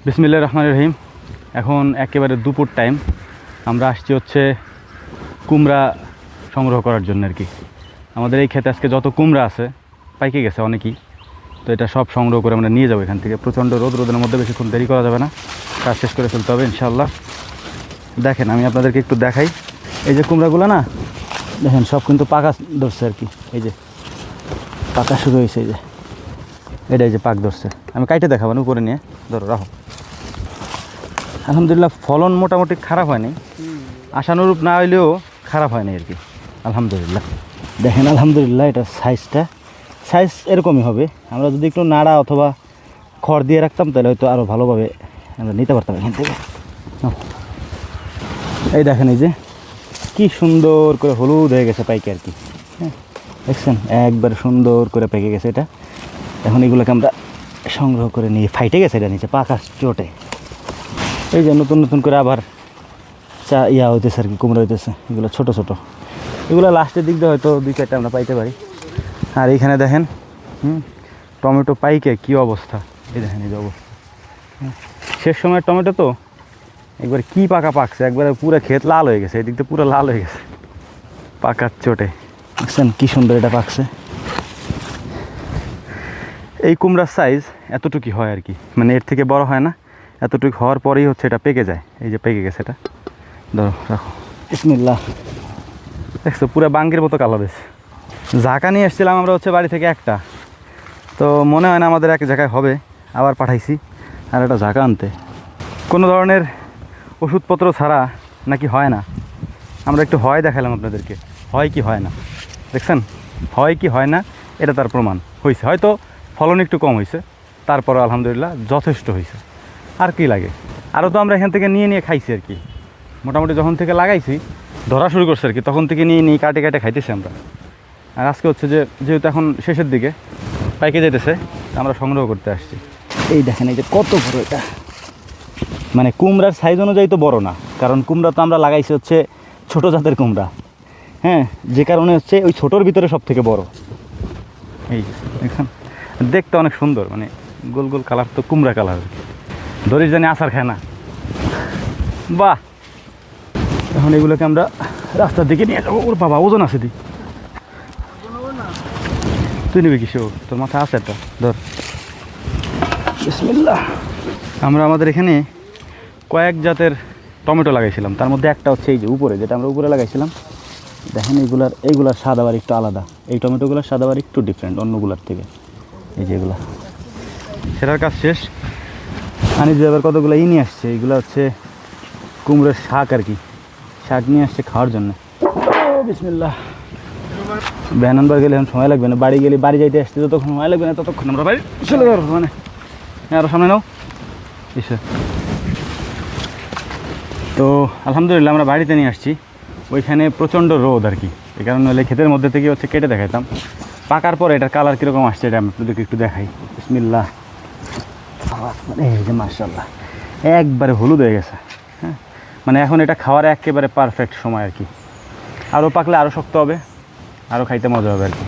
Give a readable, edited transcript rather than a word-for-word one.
বিসমিল্লাহির রহমানির রহিম। এখন একেবারে দুপুর টাইম। আমরা আসছি হচ্ছে কুমড়া সংগ্রহ করার জন্য আর কি। আমাদের এই ক্ষেতে আজকে যত কুমড়া আছে পাইকে গেছে অনেকই, তো এটা সব সংগ্রহ করে আমরা নিয়ে যাবো এখান থেকে। প্রচণ্ড রোদের মধ্যে বেশিক্ষণ দেরি করা যাবে না, কাজ শেষ করে ফেলতে হবে ইনশাআল্লাহ। দেখেন আমি আপনাদেরকে একটু দেখাই, এই যে কুমড়াগুলো না দেখেন সব কিন্তু পাকা ধরছে আর কি। এই যে পাকা শুরু হয়েছে, এই যে এই যে পাক ধরছে। আমি কাইটে দেখাবো না, উপরে নিয়ে ধরো রাখো। আলহামদুলিল্লাহ ফলন মোটামুটি খারাপ হয়নি, আশানুরূপ না হইলেও খারাপ হয়নি আর কি আলহামদুলিল্লাহ। দেখেন আলহামদুলিল্লাহ এটা সাইজ এরকমই হবে। আমরা যদি একটু নাড়া অথবা খড় দিয়ে রাখতাম তাহলে হয়তো আরও ভালোভাবে আমরা নিতে পারতাম এখান থেকে। এই দেখেন এই যে কি সুন্দর করে হলুদ হয়ে গেছে পাইকে আর কি। হ্যাঁ দেখছেন একবারে সুন্দর করে পেকে গেছে এটা। এখন এগুলোকে আমরা সংগ্রহ করে নিয়ে ফাইটে গেছে এটা নিচে পাকা চোটে। এই যে নতুন নতুন করে আবার হইতেছে আর কি, কুমড়ো হইতেছে। এগুলো ছোটো ছোটো, এগুলো লাস্টের দিক দিয়ে হয়তো 2-4টা আমরা পাইতে পারি। আর এইখানে দেখেন টমেটো পাইকে কি অবস্থা, এই দেখেন এই যে অবস্থা। শেষ সময়ের টমেটো তো একবার কি পাকা পাকছে, একবারে পুরো ক্ষেত লাল হয়ে গেছে, এদিক দিয়ে পুরো লাল হয়ে গেছে পাকার চোটে। দেখছেন কি সুন্দর এটা পাকছে। এই কুমড়ার সাইজ এতটুকুই হয় আর কি, মানে এর থেকে বড় হয় না। এতটুকু হওয়ার পরেই হচ্ছে এটা পেকে যায়। এই যে পেকে গেছে এটা, ধরো রাখো। বিসমিল্লাহ, দেখছো পুরো বাঙ্গের মতো কালার হয়েছে। ঝাঁকা নিয়ে এসেছিলাম আমরা হচ্ছে বাড়ি থেকে একটা, তো মনে হয় না আমাদের এক জায়গায় হবে, আবার পাঠাইছি আর একটা ঝাঁকা আনতে। কোনো ধরনের ওষুধপত্র ছাড়া নাকি হয় না। আমরা একটু হয় দেখালাম আপনাদেরকে, হয় কি হয় না। দেখছেন হয় কি হয় না, এটা তার প্রমাণ হয়েছে। হয়তো ফলন একটু কম হয়েছে, তারপরও আলহামদুলিল্লাহ যথেষ্ট হয়েছে। আর কি লাগে, আরও তো আমরা এখান থেকে নিয়ে নিয়ে খাইছি আর কি। মোটামুটি যখন থেকে লাগাইছি ধরা শুরু করছে আর কি, তখন থেকে নিয়ে নিয়ে কাটে কাটে খাইতেছি আমরা। আর আজকে হচ্ছে যেহেতু এখন শেষের দিকে পাইকে যেতেছে, আমরা সংগ্রহ করতে আসছি। এই দেখেন এই যে কত বড় এটা, মানে কুমড়ার সাইজ অনুযায়ী তো বড় না, কারণ কুমড়া তো আমরা লাগাইছি হচ্ছে ছোটো জাতের কুমড়া। হ্যাঁ, যে কারণে হচ্ছে ওই ছোটোর ভিতরে সব থেকে বড়। এই এখন দেখতে অনেক সুন্দর, মানে গোল গোল কালার, তো কুমড়া কালার ধরিস জানি আচার খায় না। বাহ, এখন এগুলোকে আমরা রাস্তার দিকে নিয়ে যাবো। ওর বাবা ওজন আছে দি, তুই নিবি কিসে? তোর মাথা আছে একটা, ধর। বিসমিল্লাহ। আমরা আমাদের এখানে কয়েক জাতের টমেটো লাগাইছিলাম, তার মধ্যে একটা হচ্ছে এই যে উপরে, যেটা আমরা উপরে লাগাইছিলাম। দেখেন এইগুলার স্বাদ আবার একটু আলাদা। এই টমেটোগুলোর স্বাদ আবার একটু ডিফারেন্ট অন্যগুলার থেকে। এই যে এগুলা সেটার কাজ শেষ। আনি যে আবার কতগুলো নিয়ে আসছে, এইগুলো হচ্ছে কুমড়োর শাক আর কি। শাক নিয়ে আসছে খাওয়ার জন্য। বিসমিল্লাহ। ভ্যান আনবার গেলে এখন সময় লাগবে না, বাড়ি গেলে বাড়ি যাইতে আসতে যতক্ষণ সময় লাগবে না ততক্ষণ আমরা বাড়ি চলে যাবো। মানে আরও সামনে নাও এসে। তো আলহামদুলিল্লাহ আমরা বাড়িতে নিয়ে আসছি। ওইখানে প্রচণ্ড রোদ আর কি, এই কারণে হলে ক্ষেতের মধ্যে থেকে হচ্ছে কেটে দেখাইতাম। পাকার পরে এটার কালার কীরকম আসছে এটা আপনাদেরকে একটু দেখাই। বিসমিল্লাহ। এই যে মাশাআল্লাহ একবারে হলুদ হয়ে গেছে। হ্যাঁ, মানে এখন এটা খাওয়ার একেবারে পারফেক্ট সময় আর কি। আরও পাকলে আরও শক্ত হবে, আরও খাইতে মজা হবে আর কি।